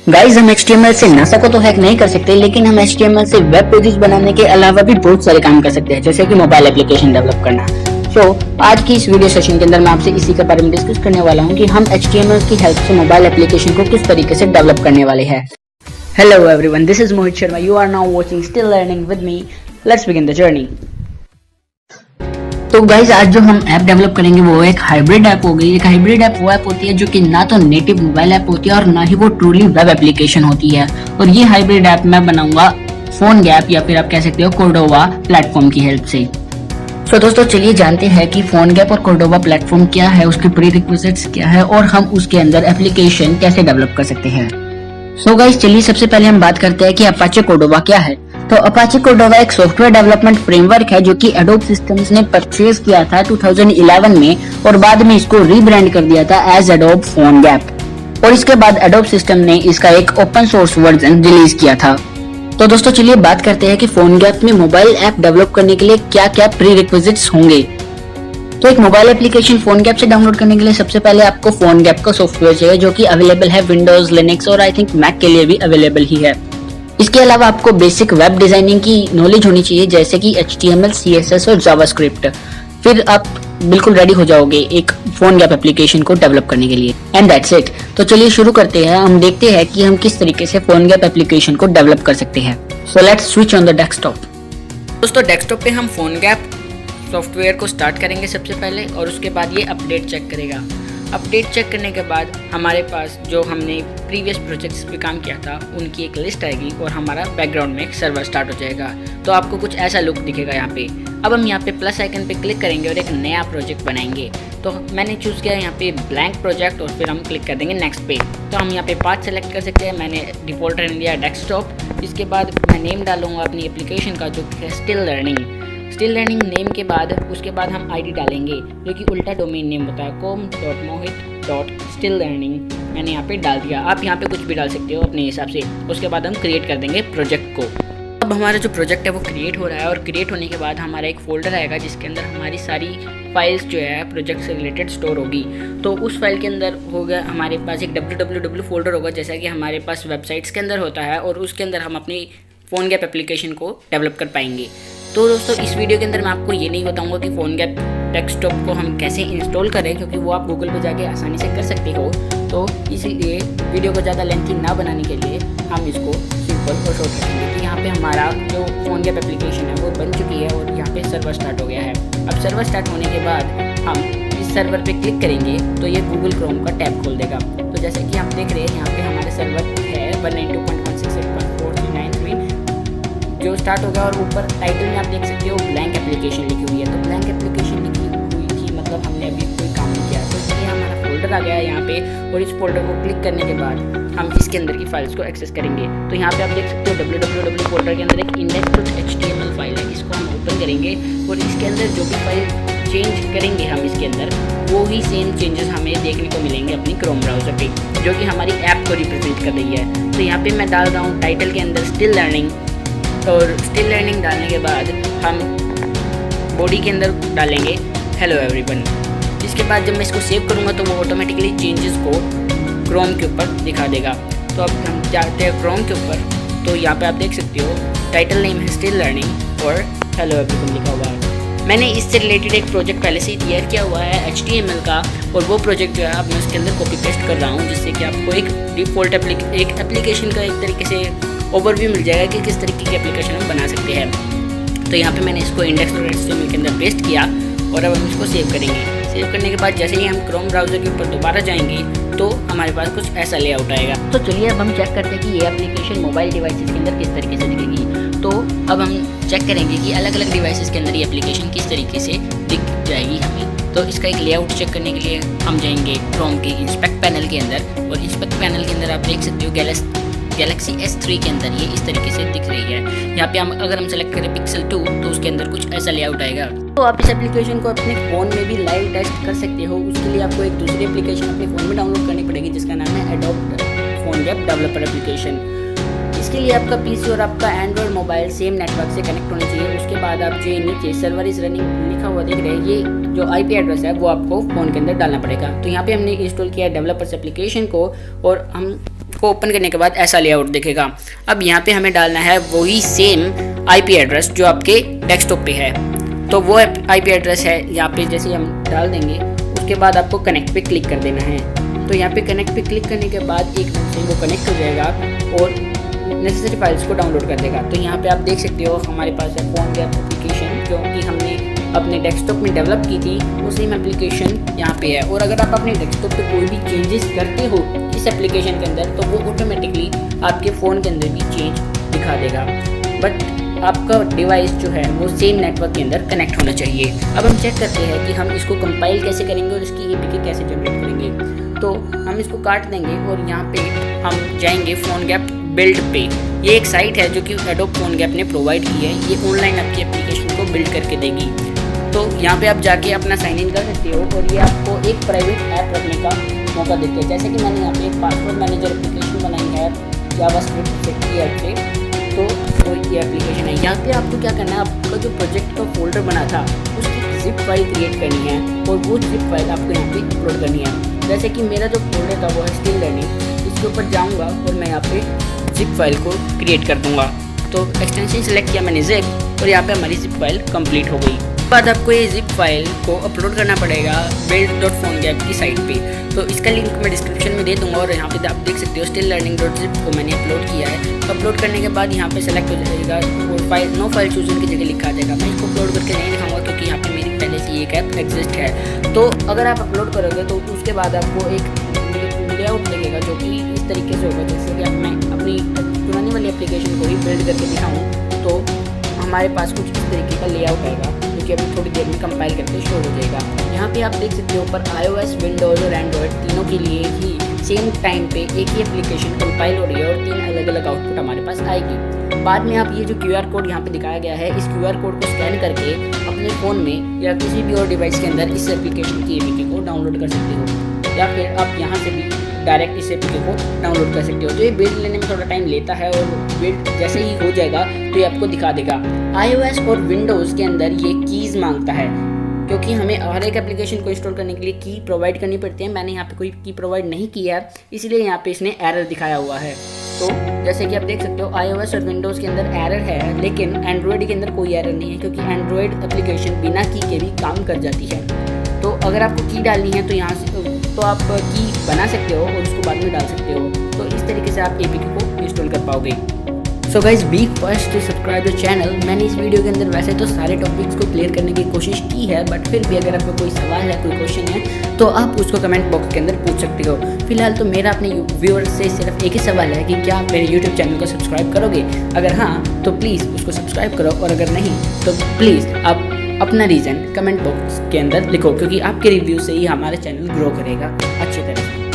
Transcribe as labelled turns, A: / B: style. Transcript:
A: Guys हम HTML से NASA को तो हैक नहीं कर सकते, लेकिन हम HTML से वेब पेजेस बनाने के अलावा भी बहुत सारे काम कर सकते हैं, जैसे कि मोबाइल एप्लीकेशन डेवलप करना। आज की इस वीडियो सेशन के अंदर मैं आपसे इसी के बारे में डिस्कस करने वाला हूं कि हम HTML की हेल्प से मोबाइल एप्लीकेशन को किस तरीके से डेवलप करने वाले हैं। Hello everyone, this is Mohit Sharma. You are now watching still learning with me. Let's begin the journey. तो गाइज आज जो हम ऐप डेवलप करेंगे वो एक हाइब्रिड ऐप होगी। एक हाइब्रिड ऐप वो ऐप होती है जो कि ना तो नेटिव मोबाइल ऐप होती है और ना ही वो ट्रूली वेब एप्लीकेशन होती है। और ये हाइब्रिड ऐप मैं बनाऊंगा फोनगैप या फिर आप कह सकते हो कोर्डोवा प्लेटफॉर्म की हेल्प से। तो दोस्तों चलिए जानते हैं कि फोनगैप और कोर्डोवा प्लेटफॉर्म क्या है, उसके प्रीरिक्विजिट्स क्या है और हम उसके अंदर एप्लीकेशन कैसे डेवलप कर सकते हैं। सो गाइस चलिए सबसे पहले हम बात करते हैं कि अपाचे कोर्डोवा क्या है। तो अपाचे कोर्डोवा एक सॉफ्टवेयर डेवलपमेंट फ्रेमवर्क है जो कि एडोब सिस्टम्स ने परचेज किया था 2011 में और बाद में इसको रीब्रांड कर दिया था एज एडोब फोनगैप। और इसके बाद एडोब सिस्टम ने इसका एक ओपन सोर्स वर्जन रिलीज किया था। तो दोस्तों चलिए बात करते हैं कि फोनगैप में मोबाइल ऐप डेवलप करने के लिए क्या क्या प्रीरिक्विजिट्स होंगे। तो एक मोबाइल एप्लीकेशन फोनगैप से डाउनलोड करने के लिए सबसे पहले आपको फोनगैप का सॉफ्टवेयर चाहिए जो कि अवेलेबल है विंडोज, लिनक्स और आई थिंक मैक के लिए भी अवेलेबल ही है। इसके अलावा आपको बेसिक वेब डिजाइनिंग की नॉलेज होनी चाहिए जैसे कि HTML, CSS और जावास्क्रिप्ट। फिर आप बिल्कुल रेडी हो जाओगे एक फोनगैप एप्लीकेशन को डेवलप करने के लिए। And that's it. तो चलिए शुरू करते हैं। हम देखते हैं कि हम किस तरीके से फोनगैप एप्लीकेशन को डेवलप कर सकते हैं। So let's switch on the desktop. दोस्तों डेस्कटॉप पे हम फोनगैप सॉफ्टवेयर को स्टार्ट करेंगे सबसे पहले और उसके बाद ये अपडेट चेक करेगा। अपडेट चेक करने के बाद हमारे पास जो हमने प्रीवियस प्रोजेक्ट्स पे काम किया था उनकी एक लिस्ट आएगी और हमारा बैकग्राउंड में एक सर्वर स्टार्ट हो जाएगा। तो आपको कुछ ऐसा लुक दिखेगा यहाँ पे। अब हम यहाँ पे प्लस आइकन पे क्लिक करेंगे और एक नया प्रोजेक्ट बनाएंगे। तो मैंने चूज़ किया यहाँ पे ब्लैंक प्रोजेक्ट और फिर हम क्लिक कर देंगे नेक्स्ट पे। तो हम यहाँ पे पाथ सेलेक्ट कर सकते हैं। मैंने डिफॉल्ट रहने दिया डेस्कटॉप। इसके बाद मैं नेम डालूंगा अपनी एप्लीकेशन का जो है स्टिल लर्निंग नेम के बाद उसके बाद हम आईडी डालेंगे जो कि उल्टा डोमेन नेम होता है com.mohit.stilllearning। मैंने यहाँ पे डाल दिया। आप यहाँ पे कुछ भी डाल सकते हो अपने हिसाब से। उसके बाद हम क्रिएट कर देंगे प्रोजेक्ट को। अब हमारा जो प्रोजेक्ट है वो क्रिएट हो रहा है और क्रिएट होने के बाद हमारा एक फोल्डर आएगा जिसके अंदर हमारी सारी फाइल्स जो है प्रोजेक्ट से रिलेटेड स्टोर होगी। तो उस फाइल के अंदर होगा हमारे पास एक www फोल्डर होगा जैसा कि हमारे पास वेबसाइट्स के अंदर होता है और उसके अंदर हम अपनी फोनगैप एप्लीकेशन को डेवलप कर पाएंगे। तो दोस्तों इस वीडियो के अंदर मैं आपको ये नहीं बताऊंगा कि फोनगैप डेस्कटॉप को हम कैसे इंस्टॉल करें, क्योंकि वो आप गूगल पे जाके आसानी से कर सकते हो। तो इसीलिए वीडियो को ज़्यादा लेंथी ना बनाने के लिए हम इसको सिंपल और शॉर्ट रखेंगे। तो यहाँ पे हमारा जो फोनगैप एप्लीकेशन है वो बन चुकी है और यहाँ पे सर्वर स्टार्ट हो गया है। अब सर्वर स्टार्ट होने के बाद हम इस सर्वर पे क्लिक करेंगे तो ये गूगल क्रोम का टैब खोल देगा। तो जैसे कि आप देख रहे हैं यहाँ पे हमारे सर्वर है 192.168.4393 जो स्टार्ट हो गया और ऊपर टाइटल में आप देख सकते हो ब्लैंक एप्लीकेशन लिखी हुई है। तो ब्लैंक एप्लीकेशन लिखी हुई थी मतलब हमने अभी कोई काम नहीं किया। तो इसलिए हमारा फोल्डर आ गया है यहाँ पे और इस फोल्डर को क्लिक करने के बाद हम इसके अंदर की फाइल्स को एक्सेस करेंगे। तो यहाँ पे आप देख सकते हो www फोल्डर के अंदर एक index.html फाइल है। इसको हम ओपन करेंगे और इसके अंदर जो भी फाइल चेंज करेंगे हम इसके अंदर वो ही सेम चेंजेस हमें देखने को मिलेंगे अपनी क्रोम ब्राउज़र पे जो कि हमारी ऐप को रिप्रेजेंट कर रही है। तो यहाँ पे मैं डाल रहा हूँ टाइटल के अंदर स्टिल लर्निंग और स्टिल लर्निंग डालने के बाद हम बॉडी के अंदर डालेंगे हेलो एवरीवन। इसके बाद जब मैं इसको सेव करूँगा तो वो ऑटोमेटिकली चेंजेस को क्रोम के ऊपर दिखा देगा। तो अब हम जाते हैं क्रोम के ऊपर। तो यहाँ पे आप देख सकते हो टाइटल नेम है स्टिल लर्निंग और हेलो एवरीवन लिखा हुआ है। मैंने इससे रिलेटेड एक प्रोजेक्ट पहले से ही तैयार किया हुआ है HTML का और वो प्रोजेक्ट जो है अब मैं उसके अंदर कॉपी पेस्ट कर रहा हूँ जिससे कि आपको एक डिफ़ॉल्ट एप्लीकेशन का एक तरीके से ओवरव्यू मिल जाएगा कि किस तरीके की एप्लीकेशन हम बना सकते हैं। तो यहाँ पे मैंने इसको index.html के अंदर पेस्ट किया और अब हम इसको सेव करेंगे। सेव करने के बाद जैसे ही हम क्रोम ब्राउज़र के ऊपर दोबारा जाएंगे तो हमारे पास कुछ ऐसा लेआउट आएगा। तो चलिए अब हम चेक करते हैं कि ये एप्लीकेशन मोबाइल डिवाइसेस के अंदर किस तरीके से दिखेगी। तो अब हम चेक करेंगे कि अलग अलग डिवाइसेस के अंदर ये एप्लीकेशन किस तरीके से दिख जाएगी हमें। तो इसका एक लेआउट चेक करने के लिए हम जाएंगे क्रोम के इंस्पेक्ट पैनल के अंदर और इंस्पेक्ट पैनल के अंदर आप देख सकते हो गैलेक्सी S3 के अंदर ये इस तरीके से दिख रही है। यहाँ पे हम अगर हम सेलेक्ट करें पिक्सल 2 तो उसके अंदर कुछ ऐसा लेआउट आएगा। तो आप इस एप्लीकेशन को अपने फ़ोन में भी लाइव टेस्ट कर सकते हो। उसके लिए आपको एक दूसरी एप्लीकेशन अपने फ़ोन में डाउनलोड करनी पड़ेगी जिसका नाम है एडोब फोनगैप डेवलपर एप्लीकेशन। इसके लिए आपका PC और आपका एंड्रॉयड मोबाइल सेम नेटवर्क से कनेक्ट होने चाहिए। उसके बाद आप जो नीचे सर्वर इज रनिंग लिखा हुआ देख रहे हैं ये जो IP एड्रेस है वो आपको फ़ोन के अंदर डालना पड़ेगा। तो यहाँ पे हमने इंस्टॉल किया डेवलपर्स एप्लीकेशन को और हम को ओपन करने के बाद ऐसा लेआउट दिखेगा। अब यहाँ पे हमें डालना है वही सेम IP एड्रेस जो आपके डेस्कटॉप पे है। तो वो IP एड्रेस है यहाँ पे, जैसे हम डाल देंगे उसके बाद आपको कनेक्ट पे क्लिक कर देना है। तो यहाँ पे कनेक्ट पे क्लिक करने के बाद एक मिनट से वो कनेक्ट हो जाएगा और नेसेसरी फाइल्स को डाउनलोड कर देगा। तो यहाँ पे आप देख सकते हो हमारे पास है फोनगैप एप्लीकेशन जो कि हमने अपने डेस्कटॉप में डेवलप की थी, वो सेम एप्लीकेशन यहाँ पे है। और अगर आप अपने डेस्कटॉप पे कोई भी चेंजेस करते हो इस एप्लीकेशन के अंदर तो वो ऑटोमेटिकली आपके फ़ोन के अंदर भी चेंज दिखा देगा। बट आपका डिवाइस जो है वो सेम नेटवर्क के अंदर कनेक्ट होना चाहिए। अब हम चेक करते हैं कि हम इसको कंपाइल कैसे करेंगे और इसकी APK कैसे जनरेट करेंगे। तो हम इसको काट देंगे और यहाँ पे हम जाएंगे फोनगैप बिल्ड पे। ये एक साइट है जो कि एडोब फोनगैप ने प्रोवाइड की है। ये ऑनलाइन आपकी एप्लीकेशन को बिल्ड करके देगी। तो यहाँ पे आप जाके अपना साइन इन कर सकते हो और ये आपको एक प्राइवेट ऐप रखने का मौका देते हैं। जैसे कि मैंने यहाँ पे एक पासवर्ड मैनेजर एप्लीकेशन बनाई है जावास्क्रिप्ट की ऐप से। तो ये एप्लीकेशन है। यहाँ पे आपको क्या करना है, आपका जो प्रोजेक्ट का फोल्डर बना था उसकी जिप फाइल क्रिएट करनी है और वो जिप फाइल आपको यहाँ पे अपलोड करनी है। जैसे कि मेरा जो फोल्डर था वो है स्टिल लर्निंग, इसके ऊपर जाऊँगा और मैं यहाँ पे जिप फाइल को क्रिएट कर दूँगा। तो एक्सटेंशन सेलेक्ट किया मैंने जिप और यहाँ पे हमारी जिप फाइल कंप्लीट हो गई। बाद आपको ये जिप फाइल को अपलोड करना पड़ेगा build.phonegap की साइट पे। तो इसका लिंक मैं डिस्क्रिप्शन में दे दूंगा और यहाँ पे आप देख सकते हो स्टिल लर्निंग.zip को मैंने अपलोड किया है। तो अपलोड करने के बाद यहाँ पे सेलेक्ट हो जाएगा और फाइल नो फाइल चूजर की जगह लिखा आ जाएगा। मैं इसको अपलोड करके नहीं दिखाऊंगा क्योंकि यहाँ पे मेरी पहले से एक ऐप एग्जिस्ट है। तो अगर आप अपलोड करोगे तो उसके बाद आपको एक लेआउट लगेगा जो कि इस तरीके से होगा। जैसे कि मैं अपनी पुरानी वाली एप्लीकेशन को ही बिल्ड करके दिखाऊँ तो हमारे पास कुछ इस तरीके का लेआउट आएगा जो कि अभी थोड़ी देर में कंपाइल करके शो हो जाएगा। यहाँ पे आप देख सकते हो ऊपर iOS, विंडोज़ और एंड्रॉयड तीनों के लिए ही सेम टाइम पे एक ही एप्लीकेशन कंपाइल हो रही है और 3 अलग अलग आउटपुट हमारे पास आएगी। बाद में आप ये जो QR कोड यहाँ पे दिखाया गया है, इस QR कोड को स्कैन करके अपने फ़ोन में या किसी भी और डिवाइस के अंदर इस एप्लीकेशन की APK को डाउनलोड कर सकते हो या फिर आप यहाँ से भी डायरेक्ट इस APK को डाउनलोड कर सकते हो। तो ये बिल्ड लेने में थोड़ा टाइम लेता है और बिल्ड जैसे ही हो जाएगा तो ये आपको दिखा देगा। iOS और विंडोज़ के अंदर ये कीज़ मांगता है क्योंकि हमें हर एक एप्लीकेशन को इंस्टॉल करने के लिए की प्रोवाइड करनी पड़ती है। मैंने यहाँ पे कोई की प्रोवाइड नहीं किया है इसलिए यहाँ पे इसने एरर दिखाया हुआ है। तो जैसे कि आप देख सकते हो iOS और विंडोज़ के अंदर एरर है लेकिन एंड्रॉयड के अंदर कोई एरर नहीं है क्योंकि एंड्रॉयड एप्लीकेशन बिना की के भी काम कर जाती है। तो अगर आपको की डालनी है तो यहाँ से तो आप की बना सकते हो और उसको बाद में डाल सकते हो। तो इस तरीके से आप APK को इंस्टॉल कर पाओगे। So guys be first to subscribe the channel. मैंने इस वीडियो के अंदर वैसे तो सारे टॉपिक्स को क्लियर करने की कोशिश की है बट फिर भी अगर आपको कोई सवाल है, कोई क्वेश्चन है तो आप उसको कमेंट बॉक्स के अंदर पूछ सकते हो। फिलहाल तो मेरा अपने व्यूअर्स से सिर्फ एक ही सवाल है कि क्या आप मेरे यूट्यूब चैनल को सब्सक्राइब करोगे। अगर हाँ तो प्लीज़ उसको सब्सक्राइब करो और अगर नहीं तो प्लीज़ आप अपना रीज़न कमेंट बॉक्स के अंदर लिखो क्योंकि आपके रिव्यू से ही हमारा चैनल ग्रो करेगा अच्छी तरह से।